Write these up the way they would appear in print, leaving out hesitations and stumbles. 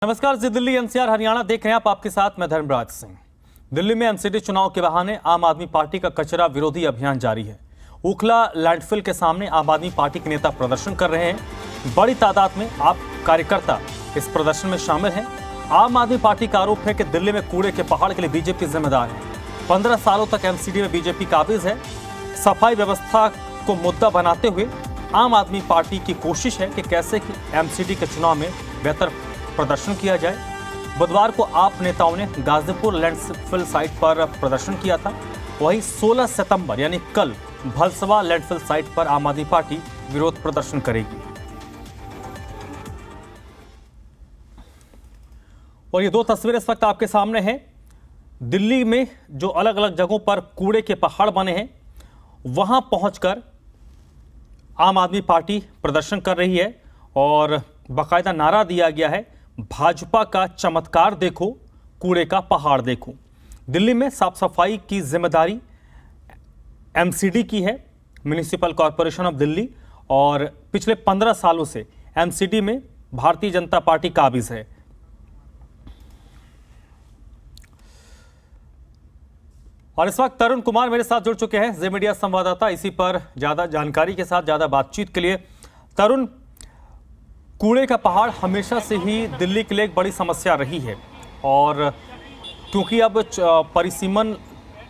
नमस्कार जी, दिल्ली एनसीआर हरियाणा देख रहे हैं आप। आपके साथ मैं धर्मराज सिंह। दिल्ली में एमसीडी चुनाव के बहाने आम आदमी पार्टी का कचरा विरोधी अभियान जारी है। ओखला लैंडफिल के सामने आम आदमी पार्टी के नेता प्रदर्शन कर रहे हैं। बड़ी तादाद में आप कार्यकर्ता इस प्रदर्शन में शामिल हैं। आम आदमी पार्टी का आरोप है कि दिल्ली में कूड़े के पहाड़ के लिए बीजेपी जिम्मेदार है। 15 सालों तक एमसीडी में बीजेपी काबिज है। सफाई व्यवस्था को मुद्दा बनाते हुए आम आदमी पार्टी की कोशिश है कि कैसे एमसीडी के चुनाव में बेहतर प्रदर्शन किया जाए। बुधवार को आप नेताओं ने गाजीपुर लैंडफिल साइट पर प्रदर्शन किया था। वहीं 16 सितंबर यानी कल भलसवा लैंडफिल साइट पर आम आदमी पार्टी विरोध प्रदर्शन करेगी। और ये दो तस्वीरें इस वक्त आपके सामने हैं। दिल्ली में जो अलग अलग जगहों पर कूड़े के पहाड़ बने हैं, वहां पहुंचकर आम आदमी पार्टी प्रदर्शन कर रही है और बाकायदा नारा दिया गया है, भाजपा का चमत्कार देखो, कूड़े का पहाड़ देखो। दिल्ली में साफ सफाई की जिम्मेदारी एमसीडी की है, म्युनिसिपल कॉरपोरेशन ऑफ दिल्ली, और पिछले 15 सालों से एमसीडी में भारतीय जनता पार्टी काबिज है। और इस वक्त तरुण कुमार मेरे साथ जुड़ चुके हैं, जे मीडिया संवाददाता। इसी पर ज्यादा जानकारी के साथ, ज्यादा बातचीत के लिए तरुण, कूड़े का पहाड़ हमेशा से ही दिल्ली के लिए एक बड़ी समस्या रही है, और क्योंकि अब परिसीमन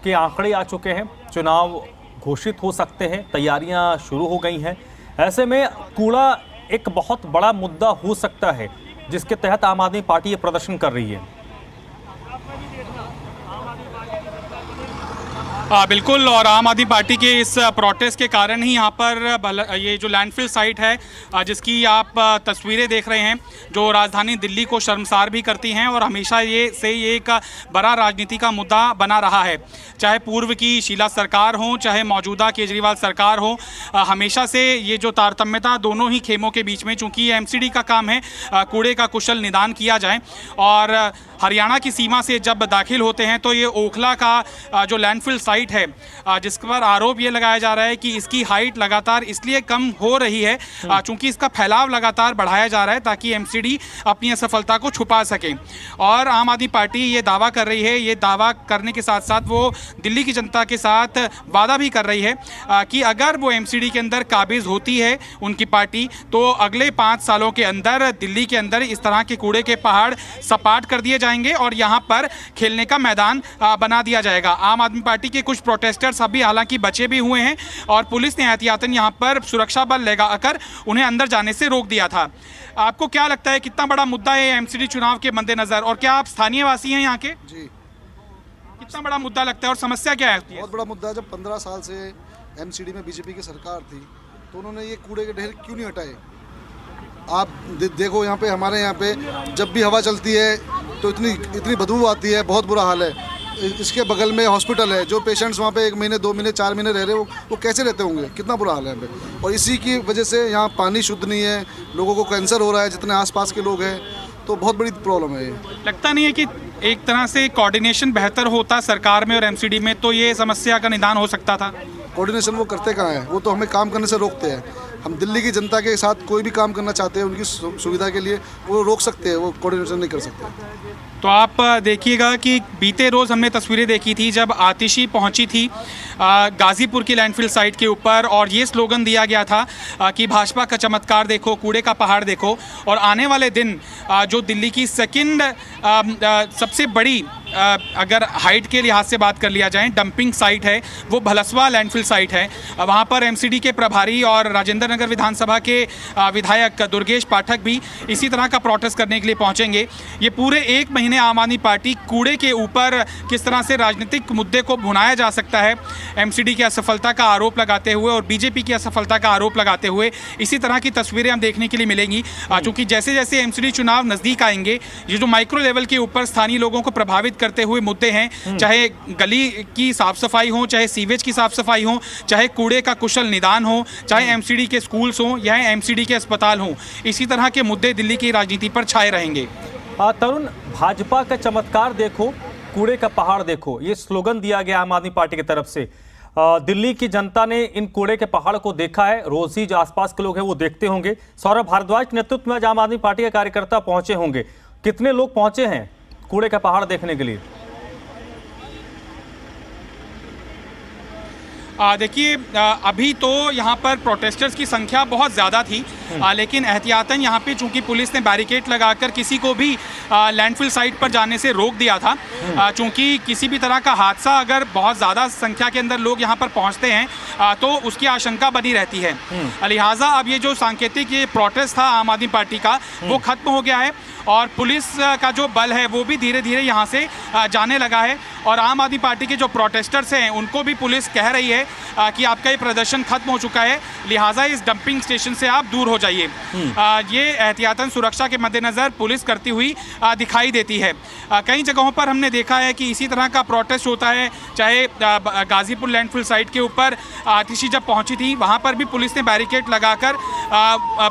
के आंकड़े आ चुके हैं, चुनाव घोषित हो सकते हैं, तैयारियां शुरू हो गई हैं, ऐसे में कूड़ा एक बहुत बड़ा मुद्दा हो सकता है जिसके तहत आम आदमी पार्टी ये प्रदर्शन कर रही है। बिल्कुल, और आम आदमी पार्टी के इस प्रोटेस्ट के कारण ही यहाँ पर ये जो लैंडफिल साइट है जिसकी आप तस्वीरें देख रहे हैं, जो राजधानी दिल्ली को शर्मसार भी करती हैं और हमेशा ये एक बड़ा राजनीति का मुद्दा बना रहा है। चाहे पूर्व की शीला सरकार हो, चाहे मौजूदा केजरीवाल सरकार हो, हमेशा से ये जो तारतम्यता दोनों ही खेमों के बीच में, चूँकि ये एमसीडी का काम है, कूड़े का कुशल निदान किया जाए। और हरियाणा की सीमा से जब दाखिल होते हैं तो ये ओखला का जो लैंडफिल साइट है, जिस पर आरोप ये लगाया जा रहा है कि इसकी हाइट लगातार इसलिए कम हो रही है चूंकि इसका फैलाव लगातार बढ़ाया जा रहा है ताकि एमसीडी अपनी असफलता को छुपा सके। और आम आदमी पार्टी ये दावा कर रही है, ये दावा करने के साथ साथ वो दिल्ली की जनता के साथ वादा भी कर रही है कि अगर वो एमसीडी के अंदर काबिज होती है उनकी पार्टी, तो अगले 5 सालों के अंदर दिल्ली के अंदर इस तरह के कूड़े के पहाड़ सपाट कर दिए जाएंगे और यहाँ पर खेलने का मैदान बना दिया जाएगा। आम आदमी पार्टी के कुछ प्रोटेस्टर्स अभी हालांकि बचे भी हुए हैं और पुलिस ने एहतियातन यहाँ पर सुरक्षा बल लगाकर उन्हें अंदर जाने से रोक दिया था। आपको क्या लगता है, कितना बड़ा मुद्दा है एमसीडी चुनाव के मद्देनजर, और क्या आप स्थानीय वासी हैं यहाँ के? जी, कितना बड़ा मुद्दा लगता है और समस्या क्या है? बहुत बड़ा मुद्दा है। जब 15 साल से एमसीडी में बीजेपी की सरकार थी तो उन्होंने ये कूड़े के ढेर क्यों नहीं हटाए? आप देखो, यहाँ पे हमारे यहाँ पे जब भी हवा चलती है तो इतनी बदबू आती है, बहुत बुरा हाल है। इसके बगल में हॉस्पिटल है, जो पेशेंट्स वहाँ पे 1 महीने 2 महीने 4 महीने रह रहे हैं, वो कैसे रहते होंगे? कितना बुरा हाल है यहाँ पे। और इसी की वजह से यहाँ पानी शुद्ध नहीं है, लोगों को कैंसर हो रहा है, जितने आसपास के लोग हैं, तो बहुत बड़ी प्रॉब्लम है ये। लगता नहीं है कि एक तरह से कोऑर्डिनेशन बेहतर होता सरकार में और एमसीडी में, तो ये समस्या का निदान हो सकता था? कोऑर्डिनेशन वो करते कहाँ हैं? वो तो हमें काम करने से रोकते हैं। हम दिल्ली की जनता के साथ कोई भी काम करना चाहते हैं, उनकी सुविधा के लिए वो रोक सकते हैं, वो कोऑर्डिनेशन नहीं कर सकते। तो आप देखिएगा कि बीते रोज़ हमने तस्वीरें देखी थी जब आतिशी पहुंची थी गाजीपुर की लैंडफिल साइट के ऊपर, और ये स्लोगन दिया गया था कि भाजपा का चमत्कार देखो, कूड़े का पहाड़ देखो। और आने वाले दिन जो दिल्ली की सेकंड सबसे बड़ी अगर हाइट के लिहाज से बात कर लिया जाए डंपिंग साइट है, वो भलसवा लैंडफिल साइट है। वहाँ पर एमसीडी के प्रभारी और राजेंद्र नगर विधानसभा के विधायक दुर्गेश पाठक भी इसी तरह का प्रोटेस्ट करने के लिए पहुँचेंगे। ये पूरे 1 महीने आम आदमी पार्टी कूड़े के ऊपर किस तरह से राजनीतिक मुद्दे को भुनाया जा सकता है, एमसीडी की असफलता का आरोप लगाते हुए और बीजेपी की असफलता का आरोप लगाते हुए, इसी तरह की तस्वीरें हम देखने के लिए मिलेंगी। चूँकि जैसे जैसे एमसीडी चुनाव नज़दीक आएंगे, ये जो माइक्रो लेवल के ऊपर स्थानीय लोगों को प्रभावित करते हुए मुद्दे हैं, चाहे गली की साफ सफाई हो, चाहे सीवेज की साफ सफाई हो, चाहे कूड़े का कुशल निदान हो, चाहे एमसीडी के स्कूल्स हों या एमसीडी के अस्पताल हों, इसी तरह के मुद्दे दिल्ली की राजनीति पर छाए रहेंगे। तरुण, भाजपा का चमत्कार देखो, कूड़े का पहाड़ देखो, ये स्लोगन दिया गया आम आदमी पार्टी की तरफ से। दिल्ली की जनता ने इन कूड़े के पहाड़ को देखा है, रोज ही जो आसपास के लोग हैं वो देखते होंगे। सौरभ भारद्वाज के नेतृत्व में आम आदमी पार्टी के कार्यकर्ता पहुंचे होंगे, कितने लोग पहुंचे हैं कूड़े का पहाड़ देखने के लिए? देखिए, अभी तो यहाँ पर प्रोटेस्टर्स की संख्या बहुत ज़्यादा थी, लेकिन एहतियातन यहाँ पे चूंकि पुलिस ने बैरिकेड लगाकर किसी को भी लैंडफिल साइट पर जाने से रोक दिया था। चूंकि किसी भी तरह का हादसा अगर बहुत ज़्यादा संख्या के अंदर लोग यहाँ पर पहुँचते हैं तो उसकी आशंका बनी रहती है। लिहाजा अब ये जो सांकेतिक ये प्रोटेस्ट था आम आदमी पार्टी का, वो ख़त्म हो गया है और पुलिस का जो बल है वो भी धीरे धीरे यहाँ से जाने लगा है। और आम आदमी पार्टी के जो प्रोटेस्टर्स हैं उनको भी पुलिस कह रही है कि आपका ये प्रदर्शन खत्म हो चुका है, लिहाजा इस डंपिंग स्टेशन से आप दूर हो जाइए। ये एहतियातन सुरक्षा के मद्देनज़र पुलिस करती हुई दिखाई देती है। कई जगहों पर हमने देखा है कि इसी तरह का प्रोटेस्ट होता है, चाहे गाजीपुर लैंडफिल साइट के ऊपर आतिशी जब पहुंची थी वहां पर भी पुलिस ने बैरिकेड लगाकर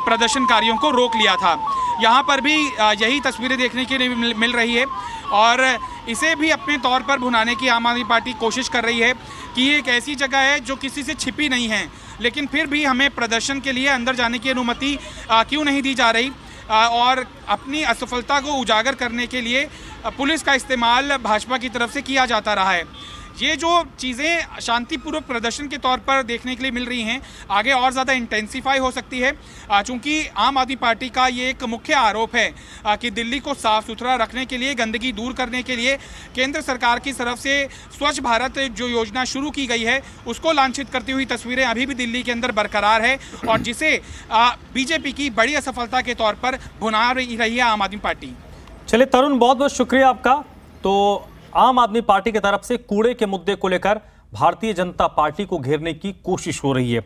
प्रदर्शनकारियों को रोक लिया था। यहाँ पर भी यही तस्वीरें देखने के लिए मिल रही है और इसे भी अपने तौर पर भुनाने की आम आदमी पार्टी कोशिश कर रही है कि ये एक ऐसी जगह है जो किसी से छिपी नहीं है, लेकिन फिर भी हमें प्रदर्शन के लिए अंदर जाने की अनुमति क्यों नहीं दी जा रही। और अपनी असफलता को उजागर करने के लिए पुलिस का इस्तेमाल भाजपा की तरफ से किया जाता रहा है। ये जो चीज़ें शांतिपूर्वक प्रदर्शन के तौर पर देखने के लिए मिल रही हैं, आगे और ज़्यादा इंटेंसिफाई हो सकती है, चूँकि आम आदमी पार्टी का ये एक मुख्य आरोप है कि दिल्ली को साफ़ सुथरा रखने के लिए, गंदगी दूर करने के लिए केंद्र सरकार की तरफ से स्वच्छ भारत जो योजना शुरू की गई है उसको लांछित करती हुई तस्वीरें अभी भी दिल्ली के अंदर बरकरार है और जिसे बीजेपी की बड़ी असफलता के तौर पर भुना रही है आम आदमी पार्टी। चलिए तरुण, बहुत बहुत शुक्रिया आपका। तो आम आदमी पार्टी की तरफ से कूड़े के मुद्दे को लेकर भारतीय जनता पार्टी को घेरने की कोशिश हो रही है।